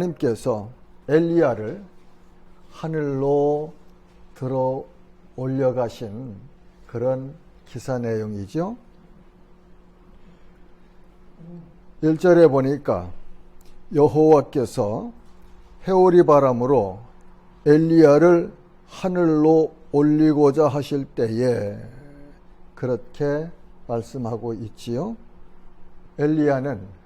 하나님께서 엘리야를 하늘로 들어 올려가신 그런 기사 내용이죠. 1절에 보니까 여호와께서 해오리 바람으로 엘리야를 하늘로 올리고자 하실 때에 그렇게 말씀하고 있지요. 엘리야는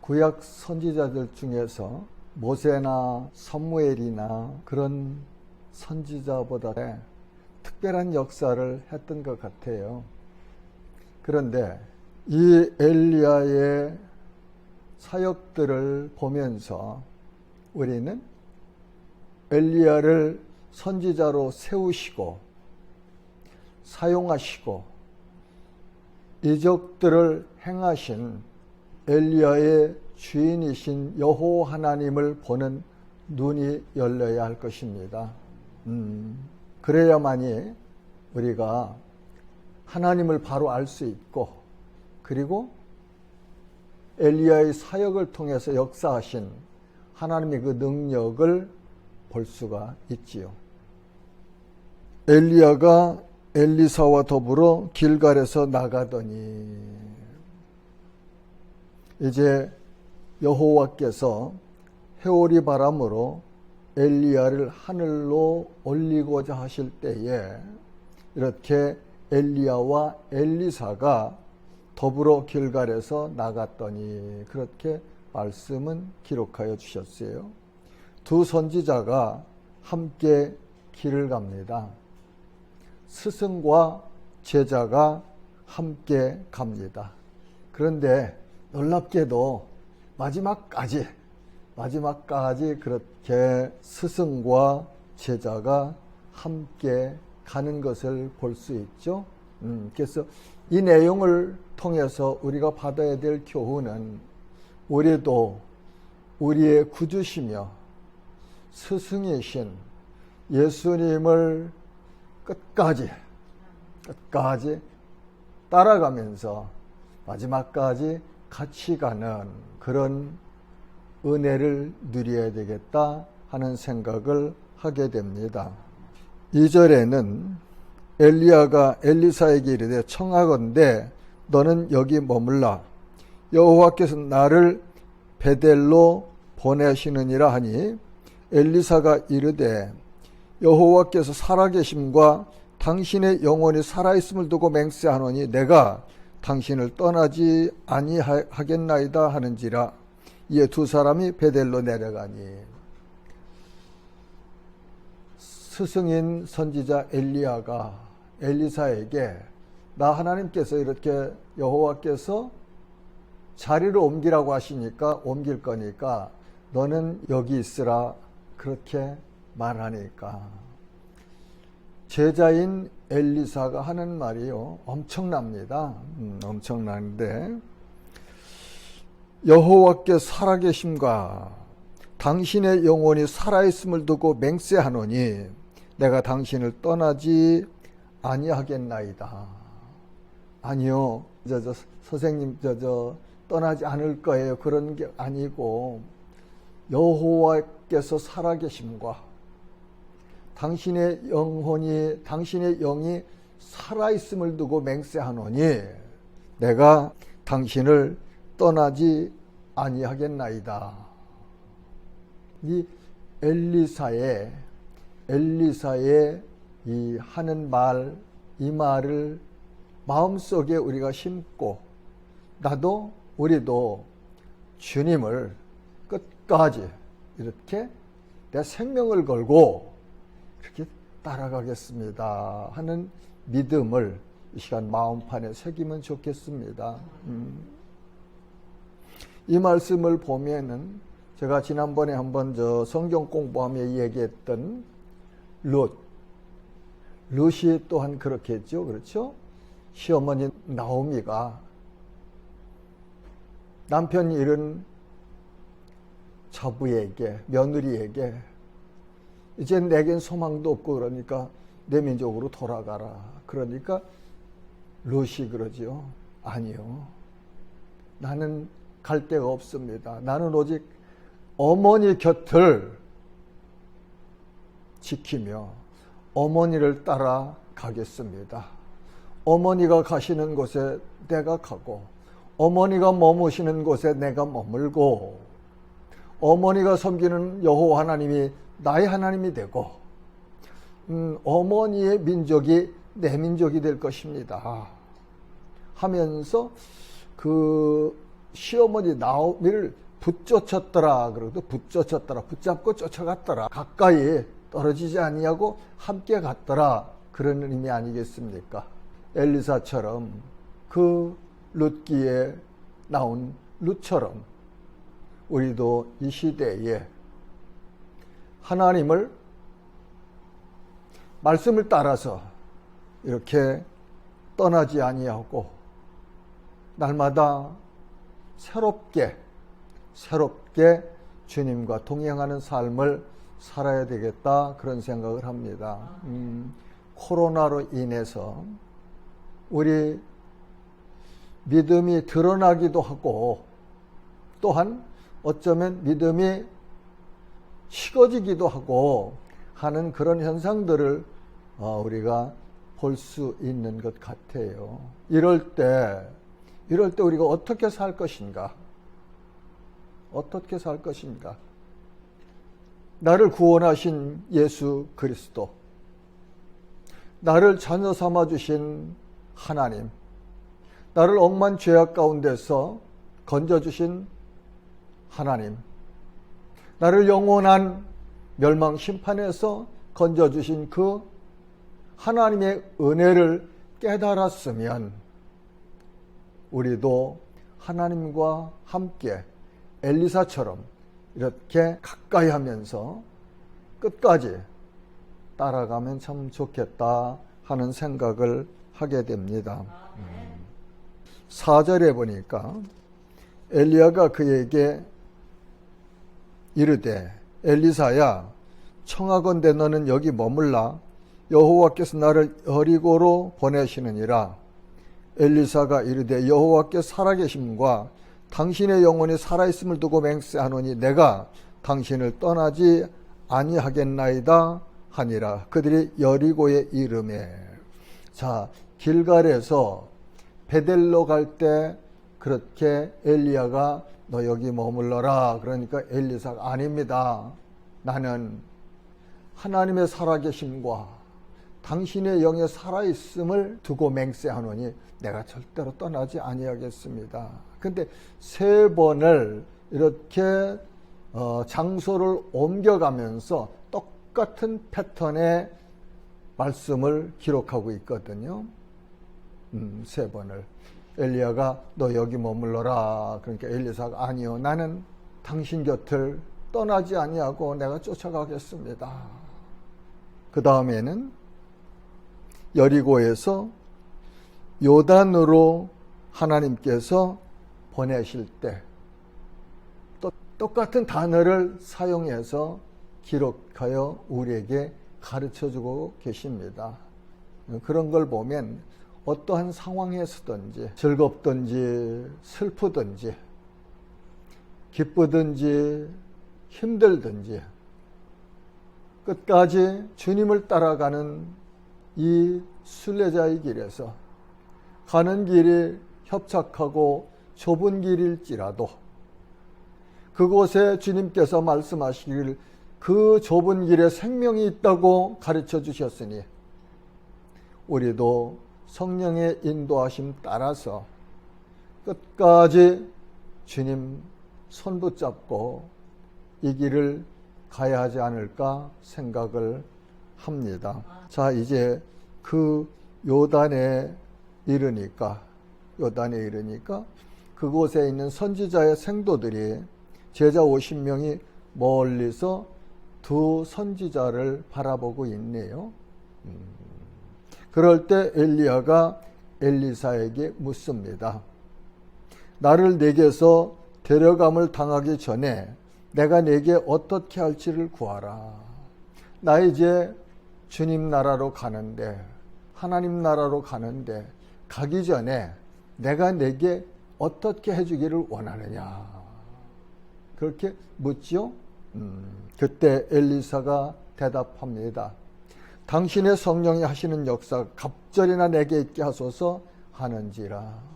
구약 선지자들 중에서 모세나 사무엘이나 그런 선지자보다 특별한 역사를 했던 것 같아요. 그런데 이 엘리야의 사역들을 보면서 우리는 엘리야를 선지자로 세우시고 사용하시고 이적들을 행하신 엘리야의 주인이신 여호와 하나님을 보는 눈이 열려야 할 것입니다. 그래야만이 우리가 하나님을 바로 알 수 있고, 그리고 엘리야의 사역을 통해서 역사하신 하나님의 그 능력을 볼 수가 있지요. 엘리야가 엘리사와 더불어 길갈에서 나가더니 이제 여호와께서 해오리 바람으로 엘리야를 하늘로 올리고자 하실 때에 이렇게 엘리야와 엘리사가 더불어 길갈에서 나갔더니 그렇게 말씀은 기록하여 주셨어요. 두 선지자가 함께 길을 갑니다. 스승과 제자가 함께 갑니다. 그런데 놀랍게도 마지막까지 그렇게 스승과 제자가 함께 가는 것을 볼 수 있죠. 그래서 이 내용을 통해서 우리가 받아야 될 교훈은 우리도 우리의 구주시며 스승이신 예수님을 끝까지 따라가면서 마지막까지 같이 가는 그런 은혜를 누려야 되겠다 하는 생각을 하게 됩니다. 2절에는 엘리야가 엘리사에게 이르되 청하건대 너는 여기 머물라 여호와께서 나를 베델로 보내시느니라 하니 엘리사가 이르되 여호와께서 살아계심과 당신의 영혼이 살아있음을 두고 맹세하노니 내가 당신을 떠나지 아니하겠나이다 하는지라. 이에 두 사람이 베델로 내려가니 스승인 선지자 엘리야가 엘리사에게 나 하나님께서 이렇게 여호와께서 자리를 옮기라고 하시니까 옮길 거니까 너는 여기 있으라 그렇게 말하니까 제자인 엘리사가 하는 말이요 엄청납니다. 엄청난데 여호와께 살아계심과 당신의 영혼이 살아있음을 두고 맹세하노니 내가 당신을 떠나지 아니하겠나이다. 아니요, 선생님 떠나지 않을 거예요. 그런 게 아니고 여호와께서 살아계심과 당신의 영이 살아있음을 두고 맹세하노니 내가 당신을 떠나지 아니하겠나이다. 이 엘리사의 이 하는 말, 이 말을 마음속에 우리가 심고 우리도 주님을 끝까지 이렇게 내 생명을 걸고 그렇게 따라가겠습니다 하는 믿음을 이 시간 마음판에 새기면 좋겠습니다. 이 말씀을 보면은 제가 지난번에 한번 성경 공부하며 얘기했던 룻이 또한 그렇게 했죠. 그렇죠? 시어머니 나오미가 남편 잃은 자부에게, 며느리에게 이제 내겐 소망도 없고 그러니까 내 민족으로 돌아가라. 그러니까 룻이 그러죠. 아니요. 나는 갈 데가 없습니다. 나는 오직 어머니 곁을 지키며 어머니를 따라 가겠습니다. 어머니가 가시는 곳에 내가 가고, 어머니가 머무시는 곳에 내가 머물고, 어머니가 섬기는 여호와 하나님이 나의 하나님이 되고, 어머니의 민족이 내 민족이 될 것입니다 하면서 그 시어머니 나오미를 붙잡았더라. 그러고 붙잡았더라. 붙잡고 쫓아갔더라. 가까이 떨어지지 아니하고 함께 갔더라. 그런 의미 아니겠습니까? 엘리사처럼 그 룻기에 나온 룻처럼 우리도 이 시대에 하나님을 말씀을 따라서 이렇게 떠나지 아니하고 날마다 새롭게 주님과 동행하는 삶을 살아야 되겠다, 그런 생각을 합니다. 코로나로 인해서 우리 믿음이 드러나기도 하고 또한 어쩌면 믿음이 식어지기도 하고 하는 그런 현상들을 우리가 볼 수 있는 것 같아요. 이럴 때 우리가 어떻게 살 것인가? 어떻게 살 것인가? 나를 구원하신 예수 그리스도, 나를 자녀 삼아주신 하나님, 나를 억만 죄악 가운데서 건져주신 하나님, 나를 영원한 멸망 심판에서 건져주신 그 하나님의 은혜를 깨달았으면 우리도 하나님과 함께 엘리사처럼 이렇게 가까이 하면서 끝까지 따라가면 참 좋겠다 하는 생각을 하게 됩니다. 4절에 보니까 엘리야가 그에게 이르되 엘리사야, 청하건대 너는 여기 머물라. 여호와께서 나를 여리고로 보내시느니라. 엘리사가 이르되 여호와께 살아계심과 당신의 영혼이 살아있음을 두고 맹세하노니 내가 당신을 떠나지 아니하겠나이다 하니라. 그들이 여리고에 이르매. 자, 길갈에서 베델로 갈 때 그렇게 엘리야가 너 여기 머물러라. 그러니까 엘리사가 아닙니다. 나는 하나님의 살아계심과 당신의 영의 살아있음을 두고 맹세하노니 내가 절대로 떠나지 아니하겠습니다. 근데 3번을 이렇게 장소를 옮겨가면서 똑같은 패턴의 말씀을 기록하고 있거든요. 3번을. 엘리야가 너 여기 머물러라. 그러니까 엘리사가 아니요, 나는 당신 곁을 떠나지 아니하고 내가 쫓아가겠습니다. 그 다음에는 여리고에서 요단으로 하나님께서 보내실 때 또 똑같은 단어를 사용해서 기록하여 우리에게 가르쳐주고 계십니다. 그런 걸 보면 어떠한 상황에서든지 즐겁든지 슬프든지 기쁘든지 힘들든지 끝까지 주님을 따라가는 이 순례자의 길에서 가는 길이 협착하고 좁은 길일지라도 그곳에 주님께서 말씀하시기를 그 좁은 길에 생명이 있다고 가르쳐 주셨으니 우리도 성령의 인도하심 따라서 끝까지 주님 손 붙잡고 이 길을 가야 하지 않을까 생각을 합니다. 자, 이제 그 요단에 이르니까 그곳에 있는 선지자의 생도들이 제자 50명이 멀리서 두 선지자를 바라보고 있네요. 그럴 때 엘리야가 엘리사에게 묻습니다. 나를 내게서 데려감을 당하기 전에 내가 내게 어떻게 할지를 구하라. 나 이제 주님 나라로 가는데, 하나님 나라로 가는데 가기 전에 내가 내게 어떻게 해주기를 원하느냐. 그렇게 묻죠. 그때 엘리사가 대답합니다. 당신의 성령이 하시는 역사 갑절이나 내게 있게 하소서 하는지라.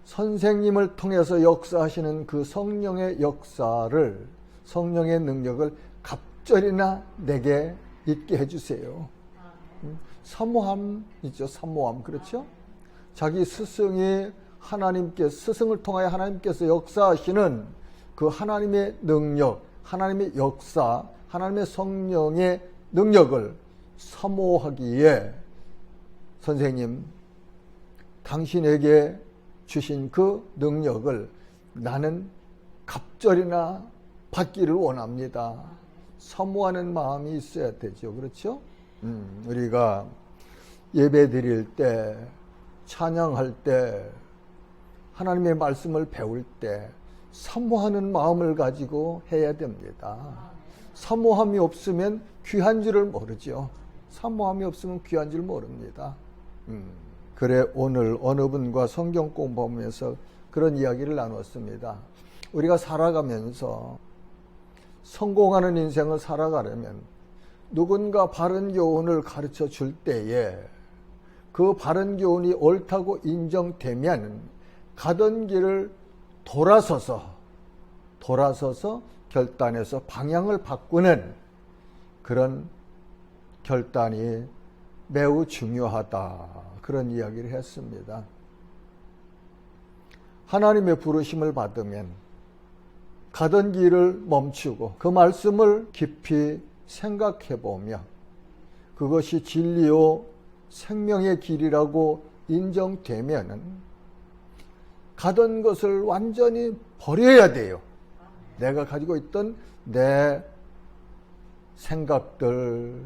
선생님을 통해서 역사하시는 그 성령의 역사를, 성령의 능력을 갑절이나 내게 있게 해주세요. 사모함이죠. 사모함. 그렇죠? 자기 스승이 스승을 통하여 하나님께서 역사하시는 그 하나님의 능력, 하나님의 역사, 하나님의 성령의 능력을 사모하기에 선생님, 당신에게 주신 그 능력을 나는 갑절이나 받기를 원합니다. 사모하는 마음이 있어야 되죠. 그렇죠? 우리가 예배 드릴 때, 찬양할 때, 하나님의 말씀을 배울 때 사모하는 마음을 가지고 해야 됩니다. 사모함이 없으면 귀한 줄을 모르죠. 사모함이 없으면 귀한 줄 모릅니다. 그래, 오늘 어느 분과 성경 공부하면서 그런 이야기를 나눴습니다. 우리가 살아가면서 성공하는 인생을 살아가려면 누군가 바른 교훈을 가르쳐 줄 때에 그 바른 교훈이 옳다고 인정되면 가던 길을 돌아서서 결단해서 방향을 바꾸는 그런 결단이 매우 중요하다. 그런 이야기를 했습니다. 하나님의 부르심을 받으면 가던 길을 멈추고 그 말씀을 깊이 생각해 보며 그것이 진리요 생명의 길이라고 인정되면은 가던 것을 완전히 버려야 돼요. 내가 가지고 있던 내 생각들,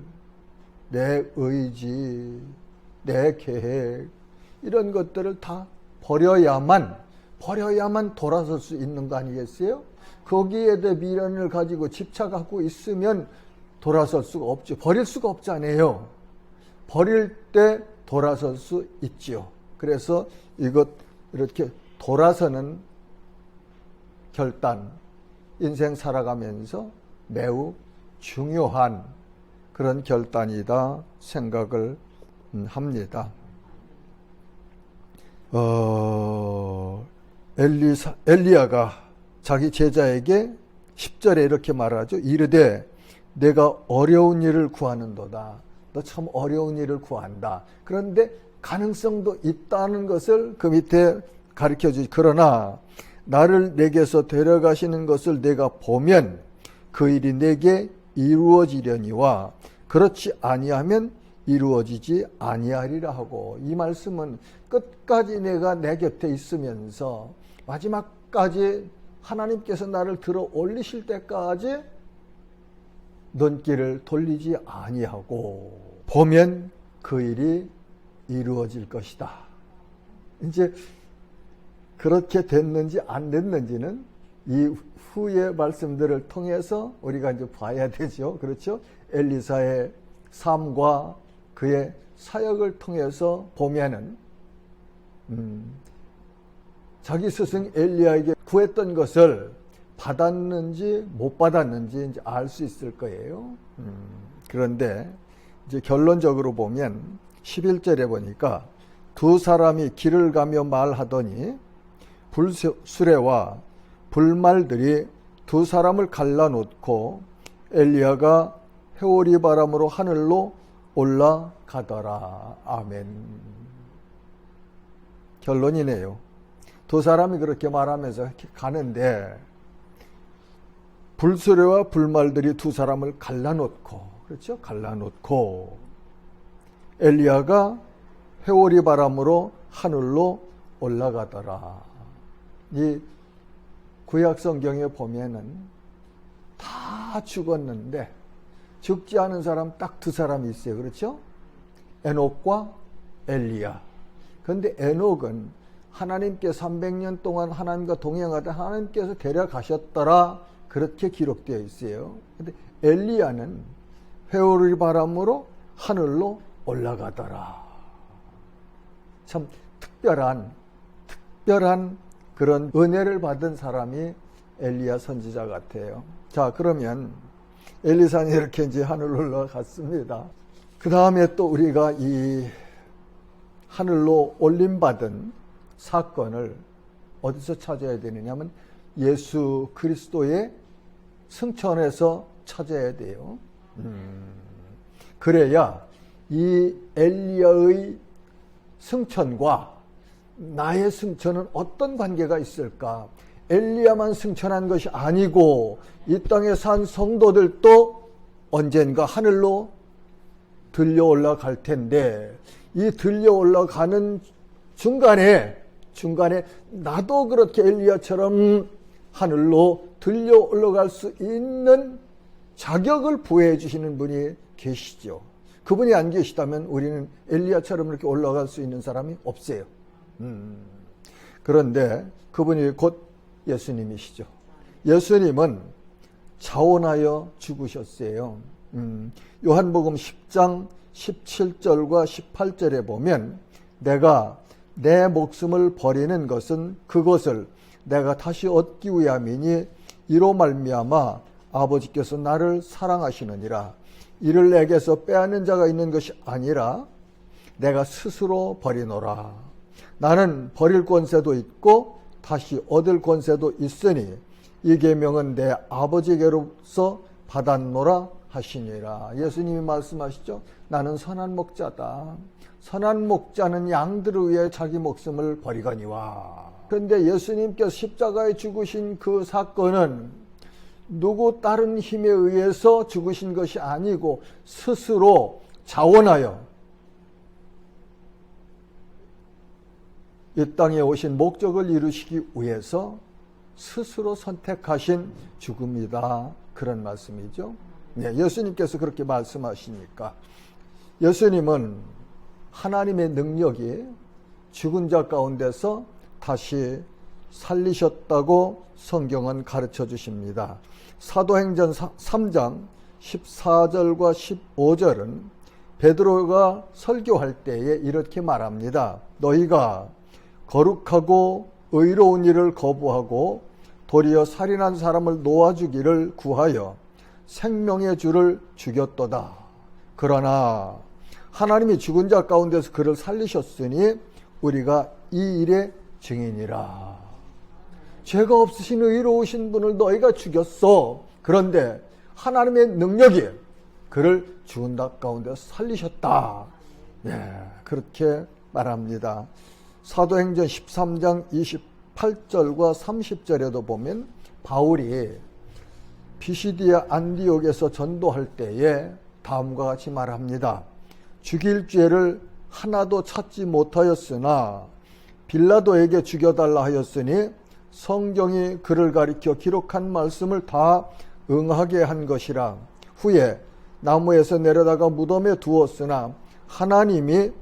내 의지, 내 계획, 이런 것들을 다 버려야만 돌아설 수 있는 거 아니겠어요? 거기에 대해 미련을 가지고 집착하고 있으면 돌아설 수가 없죠. 버릴 수가 없잖아요. 버릴 때 돌아설 수 있죠. 그래서 이렇게 돌아서는 결단, 인생 살아가면서 매우 중요한 그런 결단이다 생각을 합니다. 엘리야가 자기 제자에게 10절에 이렇게 말하죠. 이르되 내가 어려운 일을 구하는도다. 너 참 어려운 일을 구한다. 그런데 가능성도 있다는 것을 그 밑에 가르쳐주지. 그러나 나를 내게서 데려가시는 것을 내가 보면 그 일이 내게 이루어지려니와 그렇지 아니하면 이루어지지 아니하리라 하고, 이 말씀은 끝까지 내가 내 곁에 있으면서 마지막까지 하나님께서 나를 들어 올리실 때까지 눈길을 돌리지 아니하고 보면 그 일이 이루어질 것이다. 이제 그렇게 됐는지 안 됐는지는 이 후의 말씀들을 통해서 우리가 이제 봐야 되죠. 그렇죠? 엘리사의 삶과 그의 사역을 통해서 보면은 자기 스승 엘리야에게 구했던 것을 받았는지 못 받았는지 이제 알 수 있을 거예요. 그런데 이제 결론적으로 보면 11절에 보니까 두 사람이 길을 가며 말하더니 불수레와 불말들이 두 사람을 갈라놓고 엘리야가 회오리 바람으로 하늘로 올라가더라. 아멘. 결론이네요. 두 사람이 그렇게 말하면서 이렇게 가는데 불수레와 불말들이 두 사람을 갈라놓고, 그렇죠? 갈라놓고 엘리야가 회오리 바람으로 하늘로 올라가더라. 이 구약 성경에 보면은 다 죽었는데 죽지 않은 사람 딱 두 사람이 있어요. 그렇죠? 에녹과 엘리야. 그런데 에녹은 하나님께 300년 동안 하나님과 동행하다 하나님께서 데려가셨더라. 그렇게 기록되어 있어요. 근데 엘리야는 회오리 바람으로 하늘로 올라가더라. 참 특별한 그런 은혜를 받은 사람이 엘리야 선지자 같아요. 자, 그러면 엘리사는 이렇게 이제 하늘로 올라갔습니다. 그 다음에 또 우리가 이 하늘로 올림받은 사건을 어디서 찾아야 되느냐면 예수 그리스도의 승천에서 찾아야 돼요. 그래야 이 엘리야의 승천과 나의 승천은 어떤 관계가 있을까? 엘리야만 승천한 것이 아니고 이 땅에 산 성도들도 언젠가 하늘로 들려 올라갈 텐데, 이 들려 올라가는 중간에 나도 그렇게 엘리야처럼 하늘로 들려 올라갈 수 있는 자격을 부여해 주시는 분이 계시죠. 그분이 안 계시다면 우리는 엘리야처럼 이렇게 올라갈 수 있는 사람이 없어요. 그런데 그분이 곧 예수님이시죠. 예수님은 자원하여 죽으셨어요. 요한복음 10장 17절과 18절에 보면 내가 내 목숨을 버리는 것은 그것을 내가 다시 얻기 위함이니 이로 말미암아 아버지께서 나를 사랑하시느니라. 이를 내게서 빼앗는 자가 있는 것이 아니라 내가 스스로 버리노라. 나는 버릴 권세도 있고 다시 얻을 권세도 있으니 이 계명은 내 아버지께로서 받았노라 하시니라. 예수님이 말씀하시죠. 나는 선한 목자다. 선한 목자는 양들을 위해 자기 목숨을 버리거니와. 그런데 예수님께서 십자가에 죽으신 그 사건은 누구 다른 힘에 의해서 죽으신 것이 아니고 스스로 자원하여 이 땅에 오신 목적을 이루시기 위해서 스스로 선택하신 죽음이다. 그런 말씀이죠. 네, 예수님께서 그렇게 말씀하시니까 예수님은 하나님의 능력이 죽은 자 가운데서 다시 살리셨다고 성경은 가르쳐 주십니다. 사도행전 3장 14절과 15절은 베드로가 설교할 때에 이렇게 말합니다. 너희가 거룩하고 의로운 일을 거부하고 도리어 살인한 사람을 놓아주기를 구하여 생명의 주를 죽였도다. 그러나 하나님이 죽은 자 가운데서 그를 살리셨으니 우리가 이 일의 증인이라. 죄가 없으신 의로우신 분을 너희가 죽였어. 그런데 하나님의 능력이 그를 죽은 자 가운데서 살리셨다. 네, 그렇게 말합니다. 사도행전 13장 28절과 30절에도 보면 바울이 피시디아 안디옥에서 전도할 때에 다음과 같이 말합니다. 죽일 죄를 하나도 찾지 못하였으나 빌라도에게 죽여달라 하였으니 성경이 그를 가리켜 기록한 말씀을 다 응하게 한 것이라. 후에 나무에서 내려다가 무덤에 두었으나 하나님이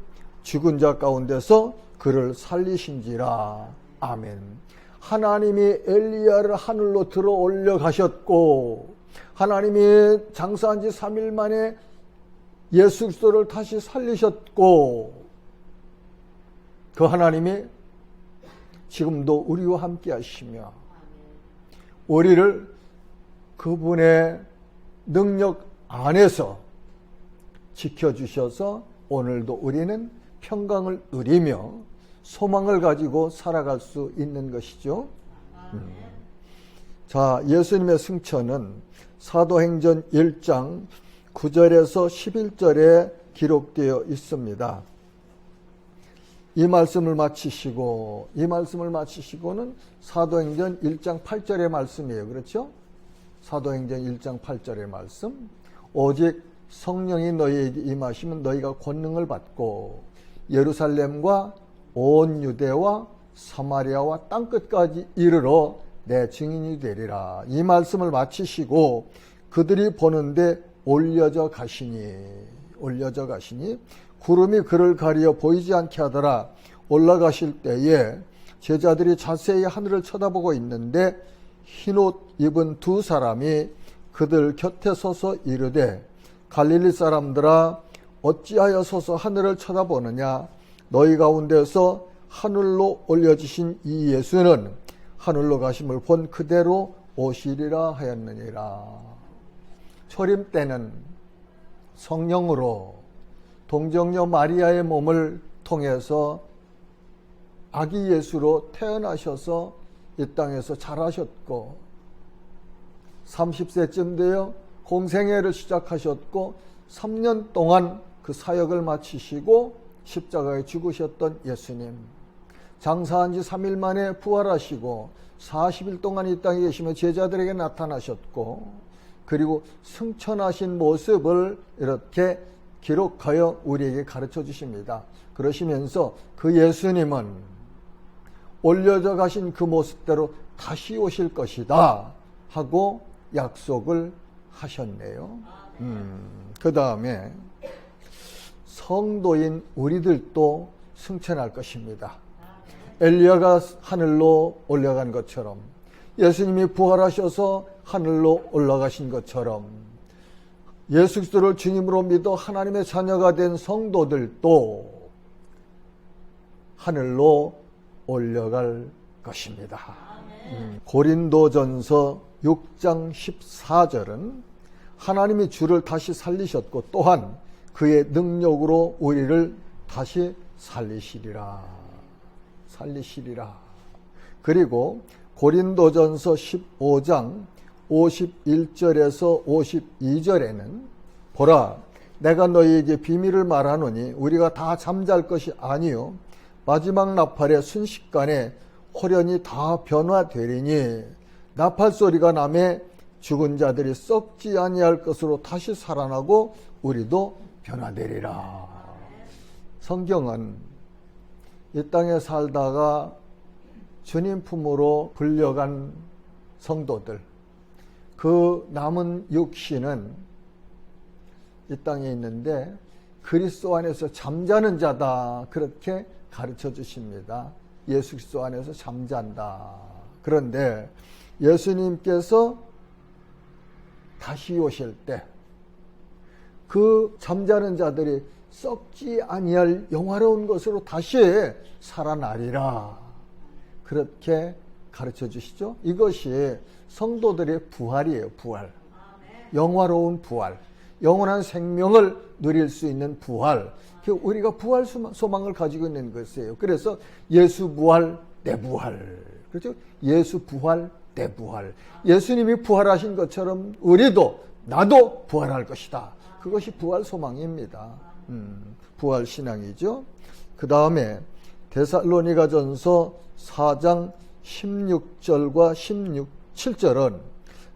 죽은 자 가운데서 그를 살리신지라. 아멘. 하나님이 엘리야를 하늘로 들어 올려 가셨고 하나님이 장사한 지 3일 만에 예수 그리스도를 다시 살리셨고 그 하나님이 지금도 우리와 함께 하시며 우리를 그분의 능력 안에서 지켜주셔서 오늘도 우리는 평강을 누리며 소망을 가지고 살아갈 수 있는 것이죠. 자, 예수님의 승천은 사도행전 1장 9절에서 11절에 기록되어 있습니다. 이 말씀을 마치시고는 사도행전 1장 8절의 말씀이에요. 그렇죠? 사도행전 1장 8절의 말씀. 오직 성령이 너희에게 임하시면 너희가 권능을 받고 예루살렘과 온 유대와 사마리아와 땅끝까지 이르러 내 증인이 되리라. 이 말씀을 마치시고 그들이 보는데 올려져 가시니 구름이 그를 가리어 보이지 않게 하더라. 올라가실 때에 제자들이 자세히 하늘을 쳐다보고 있는데 흰옷 입은 두 사람이 그들 곁에 서서 이르되 갈릴리 사람들아 어찌하여 서서 하늘을 쳐다보느냐. 너희 가운데서 하늘로 올려지신 이 예수는 하늘로 가심을 본 그대로 오시리라 하였느니라. 초림 때는 성령으로 동정녀 마리아의 몸을 통해서 아기 예수로 태어나셔서 이 땅에서 자라셨고 30세쯤 되어 공생애를 시작하셨고 3년 동안 그 사역을 마치시고 십자가에 죽으셨던 예수님, 장사한 지 3일 만에 부활하시고 40일 동안 이 땅에 계시며 제자들에게 나타나셨고 그리고 승천하신 모습을 이렇게 기록하여 우리에게 가르쳐 주십니다. 그러시면서 그 예수님은 올려져 가신 그 모습대로 다시 오실 것이다 하고 약속을 하셨네요. 그 다음에 성도인 우리들도 승천할 것입니다. 엘리야가 하늘로 올라간 것처럼 예수님이 부활하셔서 하늘로 올라가신 것처럼 예수 그리스도를 주님으로 믿어 하나님의 자녀가 된 성도들도 하늘로 올라갈 것입니다. 고린도전서 6장 14절은 하나님이 주를 다시 살리셨고 또한 그의 능력으로 우리를 다시 살리시리라. 그리고 고린도전서 15장 51절에서 52절에는 보라, 내가 너희에게 비밀을 말하노니 우리가 다 잠잘 것이 아니요 마지막 나팔에 순식간에 호련히 다 변화되리니 나팔 소리가 나매 죽은 자들이 썩지 아니할 것으로 다시 살아나고 우리도 변화되리라. 성경은 이 땅에 살다가 주님 품으로 불려간 성도들, 그 남은 육신은 이 땅에 있는데 그리스도 안에서 잠자는 자다, 그렇게 가르쳐 주십니다. 예수 그리스도 안에서 잠잔다. 그런데 예수님께서 다시 오실 때 그 잠자는 자들이 썩지 아니할 영화로운 것으로 다시 살아나리라. 그렇게 가르쳐 주시죠. 이것이 성도들의 부활이에요. 부활. 영화로운 부활. 영원한 생명을 누릴 수 있는 부활. 우리가 부활 소망을 가지고 있는 것이에요. 그래서 예수 부활, 내 부활. 그렇죠? 예수 부활, 내 부활. 예수님이 부활하신 것처럼 우리도, 나도 부활할 것이다. 그것이 부활 소망입니다. 부활 신앙이죠. 그 다음에 데살로니가전서 4장 16절과 17절은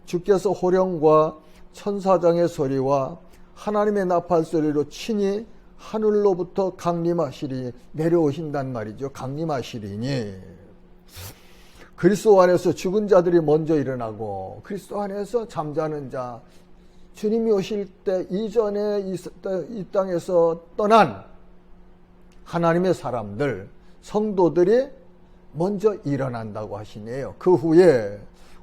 주께서 호령과 천사장의 소리와 하나님의 나팔 소리로 친히 하늘로부터 강림하시리니, 내려오신단 말이죠. 강림하시리니 그리스도 안에서 죽은 자들이 먼저 일어나고 그리스도 안에서 잠자는 자, 주님이 오실 때 이전에 이 땅에서 떠난 하나님의 사람들, 성도들이 먼저 일어난다고 하시네요. 그 후에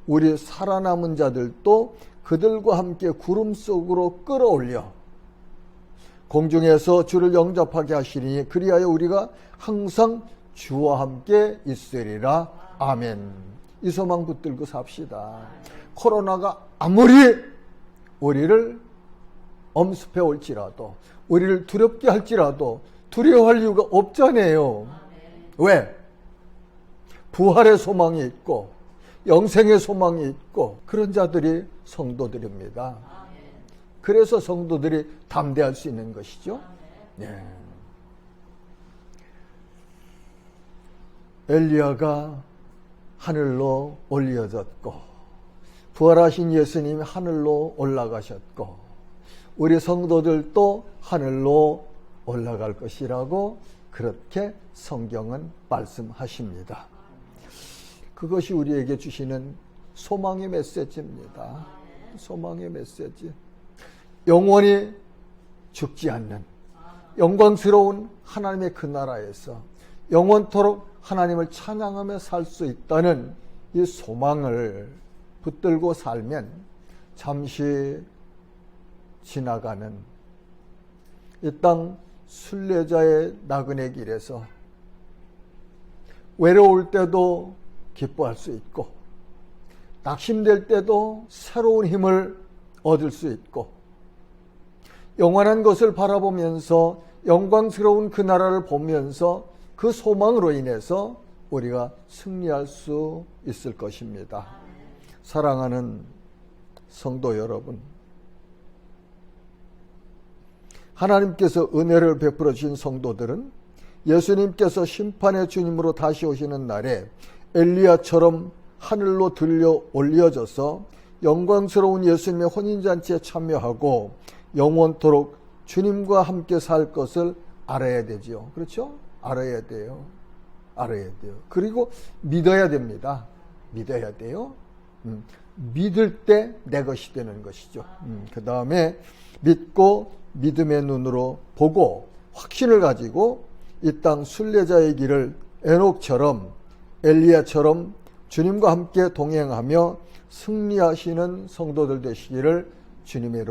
우리 살아남은 자들도 그들과 함께 구름 속으로 끌어올려 공중에서 주를 영접하게 하시리니 그리하여 우리가 항상 주와 함께 있으리라. 아멘. 이 소망 붙들고 삽시다. 코로나가 아무리 우리를 엄습해 올지라도, 우리를 두렵게 할지라도 두려워할 이유가 없잖아요. 왜? 부활의 소망이 있고 영생의 소망이 있고 그런 자들이 성도들입니다. 그래서 성도들이 담대할 수 있는 것이죠. 네. 엘리야가 하늘로 올려졌고 부활하신 예수님이 하늘로 올라가셨고 우리 성도들도 하늘로 올라갈 것이라고 그렇게 성경은 말씀하십니다. 그것이 우리에게 주시는 소망의 메시지입니다. 소망의 메시지. 영원히 죽지 않는 영광스러운 하나님의 그 나라에서 영원토록 하나님을 찬양하며 살 수 있다는 이 소망을 붙들고 살면 잠시 지나가는 이 땅 순례자의 나그네 길에서 외로울 때도 기뻐할 수 있고, 낙심될 때도 새로운 힘을 얻을 수 있고, 영원한 것을 바라보면서 영광스러운 그 나라를 보면서 그 소망으로 인해서 우리가 승리할 수 있을 것입니다. 사랑하는 성도 여러분, 하나님께서 은혜를 베풀어 주신 성도들은 예수님께서 심판의 주님으로 다시 오시는 날에 엘리야처럼 하늘로 들려 올려져서 영광스러운 예수님의 혼인잔치에 참여하고 영원토록 주님과 함께 살 것을 알아야 되죠. 그렇죠? 알아야 돼요. 알아야 돼요. 그리고 믿어야 됩니다. 믿어야 돼요. 믿을 때 내 것이 되는 것이죠. 그 다음에 믿고 믿음의 눈으로 보고 확신을 가지고 이 땅 순례자의 길을 에녹처럼 엘리야처럼 주님과 함께 동행하며 승리하시는 성도들 되시기를 주님의 이름으로